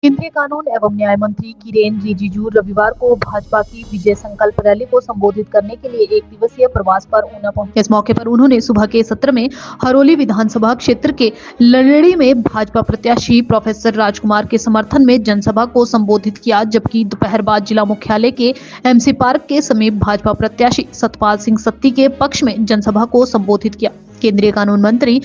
केंद्रीय कानून एवं न्याय मंत्री किरेन रिजिजू रविवार को भाजपा की विजय संकल्प रैली को संबोधित करने के लिए एक दिवसीय प्रवास पर ऊना पहुंचे। इस मौके पर उन्होंने सुबह के सत्र में हरोली विधानसभा क्षेत्र के लड़ेड़ी में भाजपा प्रत्याशी प्रोफेसर राजकुमार के समर्थन में जनसभा को संबोधित किया, जबकि दोपहर बाद जिला मुख्यालय के एमसी पार्क के समीप भाजपा प्रत्याशी सतपाल सिंह सत्ती के पक्ष में जनसभा को संबोधित किया। केंद्रीय कानून मंत्री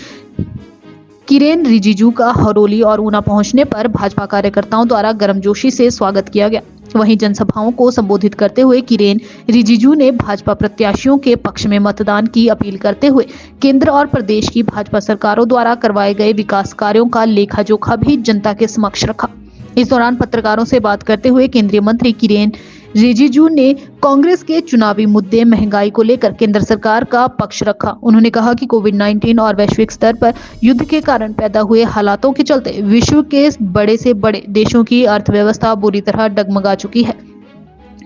किरेन रिजिजू का हरोली और ऊना पहुंचने पर भाजपा कार्यकर्ताओं द्वारा गर्मजोशी से स्वागत किया गया। वहीं जनसभाओं को संबोधित करते हुए किरेन रिजिजू ने भाजपा प्रत्याशियों के पक्ष में मतदान की अपील करते हुए केंद्र और प्रदेश की भाजपा सरकारों द्वारा करवाए गए विकास कार्यों का लेखा जोखा भी जनता के समक्ष रखा। इस दौरान पत्रकारों से बात करते हुए केंद्रीय मंत्री किरेन रिजिजू ने कांग्रेस के चुनावी मुद्दे महंगाई को लेकर केंद्र सरकार का पक्ष रखा। उन्होंने कहा कि कोविड-19 और वैश्विक स्तर पर युद्ध के कारण पैदा हुए हालातों के चलते विश्व के बड़े से बड़े देशों की अर्थव्यवस्था बुरी तरह डगमगा चुकी है।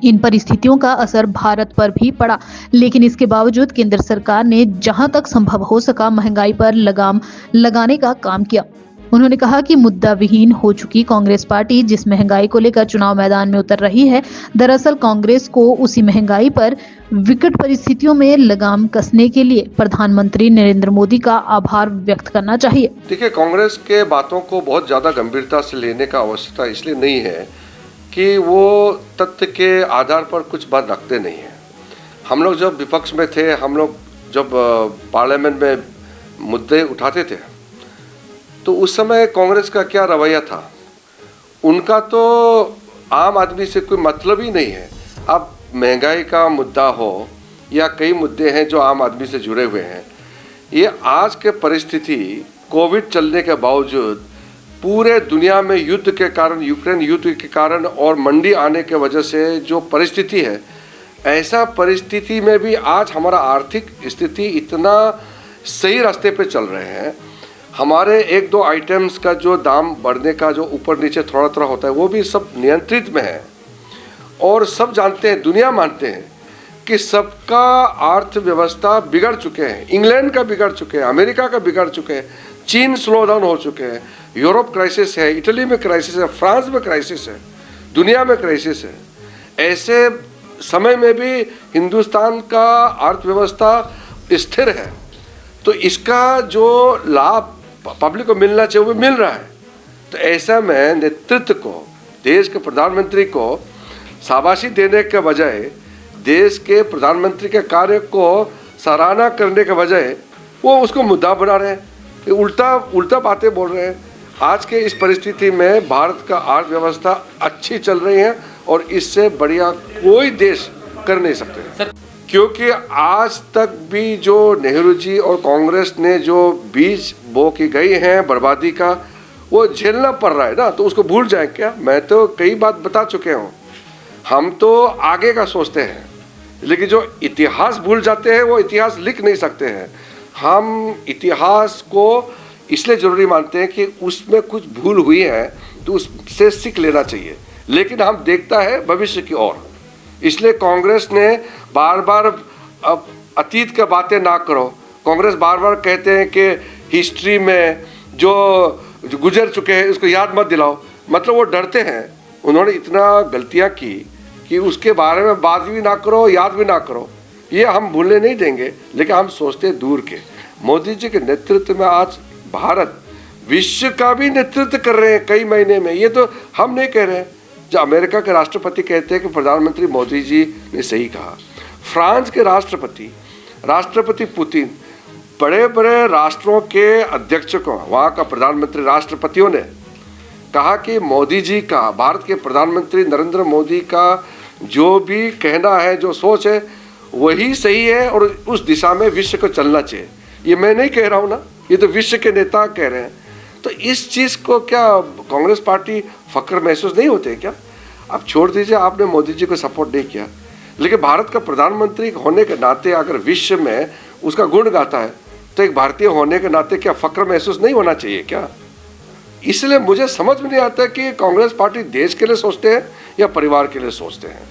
इन परिस्थितियों का असर भारत पर भी पड़ा, लेकिन इसके बावजूद केंद्र सरकार ने जहां तक संभव हो सका महंगाई पर लगाम लगाने का काम किया। उन्होंने कहा कि मुद्दा विहीन हो चुकी कांग्रेस पार्टी जिस महंगाई को लेकर चुनाव मैदान में उतर रही है, दरअसल कांग्रेस को उसी महंगाई पर विकट परिस्थितियों में लगाम कसने के लिए प्रधानमंत्री नरेंद्र मोदी का आभार व्यक्त करना चाहिए। देखिए, कांग्रेस के बातों को बहुत ज़्यादा गंभीरता से लेने का आवश्यकता इसलिए नहीं है कि वो तथ्य के आधार पर कुछ बात रखते नहीं हैं। हम लोग जब विपक्ष में थे, हम लोग जब पार्लियामेंट में मुद्दे उठाते थे, तो उस समय कांग्रेस का क्या रवैया था? उनका तो आम आदमी से कोई मतलब ही नहीं है। अब महंगाई का मुद्दा हो या कई मुद्दे हैं जो आम आदमी से जुड़े हुए हैं, ये आज के परिस्थिति कोविड चलने के बावजूद पूरे दुनिया में युद्ध के कारण, यूक्रेन युद्ध के कारण और मंदी आने के वजह से जो परिस्थिति है, ऐसा परिस्थिति में भी आज हमारा आर्थिक स्थिति इतना सही रास्ते पे चल रहे हैं। हमारे एक दो आइटम्स का जो दाम बढ़ने का जो ऊपर नीचे थोड़ा थोड़ा होता है, वो भी सब नियंत्रित में है। और सब जानते हैं, दुनिया मानते हैं कि सबका अर्थव्यवस्था बिगड़ चुके हैं। इंग्लैंड का बिगड़ चुके हैं, अमेरिका का बिगड़ चुके हैं, चीन स्लो डाउन हो चुके हैं, यूरोप क्राइसिस है, इटली में क्राइसिस है, फ्रांस में क्राइसिस है, दुनिया में क्राइसिस है। ऐसे समय में भी हिंदुस्तान का अर्थव्यवस्था स्थिर है, तो इसका जो लाभ पब्लिक को मिलना चाहिए वो मिल रहा है। तो ऐसा में नेतृत्व को, देश के प्रधानमंत्री को शाबाशी देने के बजाय, देश के प्रधानमंत्री के कार्य को सराहना करने के बजाय वो उसको मुद्दा बना रहे हैं, उल्टा बातें बोल रहे हैं। आज के इस परिस्थिति में भारत का अर्थव्यवस्था अच्छी चल रही है और इससे बढ़िया कोई देश कर नहीं सकते, क्योंकि आज तक भी जो नेहरू जी और कांग्रेस ने जो बीज बो की गई हैं बर्बादी का, वो झेलना पड़ रहा है ना। तो उसको भूल जाए क्या? मैं तो कई बात बता चुके हूँ। हम तो आगे का सोचते हैं, लेकिन जो इतिहास भूल जाते हैं वो इतिहास लिख नहीं सकते हैं। हम इतिहास को इसलिए ज़रूरी मानते हैं कि उसमें कुछ भूल हुई है तो उससे सीख लेना चाहिए, लेकिन हम देखता है भविष्य की ओर। इसलिए कांग्रेस ने बार बार अतीत की बातें ना करो। कांग्रेस बार बार कहते हैं कि हिस्ट्री में जो गुजर चुके हैं उसको याद मत दिलाओ, मतलब वो डरते हैं। उन्होंने इतना गलतियां की कि उसके बारे में बात भी ना करो, याद भी ना करो। ये हम भूलने नहीं देंगे, लेकिन हम सोचते हैं दूर के। मोदी जी के नेतृत्व में आज भारत विश्व का भी नेतृत्व कर रहे हैं कई महीने में। ये तो हम नहीं कह रहे हैं, जो अमेरिका के राष्ट्रपति कहते हैं कि प्रधानमंत्री मोदी जी ने सही कहा। फ्रांस के राष्ट्रपति पुतिन, बड़े बड़े राष्ट्रों के अध्यक्षों को, वहाँ का प्रधानमंत्री, राष्ट्रपतियों ने कहा कि मोदी जी का, भारत के प्रधानमंत्री नरेंद्र मोदी का जो भी कहना है, जो सोच है, वही सही है और उस दिशा में विश्व को चलना चाहिए। ये मैं नहीं कह रहा हूँ ना, ये तो विश्व के नेता कह रहे हैं। तो इस चीज़ को क्या कांग्रेस पार्टी फक्र महसूस नहीं होते क्या? अब छोड़ दीजिए, आपने मोदी जी को सपोर्ट नहीं किया, लेकिन भारत का प्रधानमंत्री होने के नाते अगर विश्व में उसका गुण गाता है, तो एक भारतीय होने के नाते क्या फक्र महसूस नहीं होना चाहिए क्या? इसलिए मुझे समझ में नहीं आता कि कांग्रेस पार्टी देश के लिए सोचते हैं या परिवार के लिए सोचते हैं।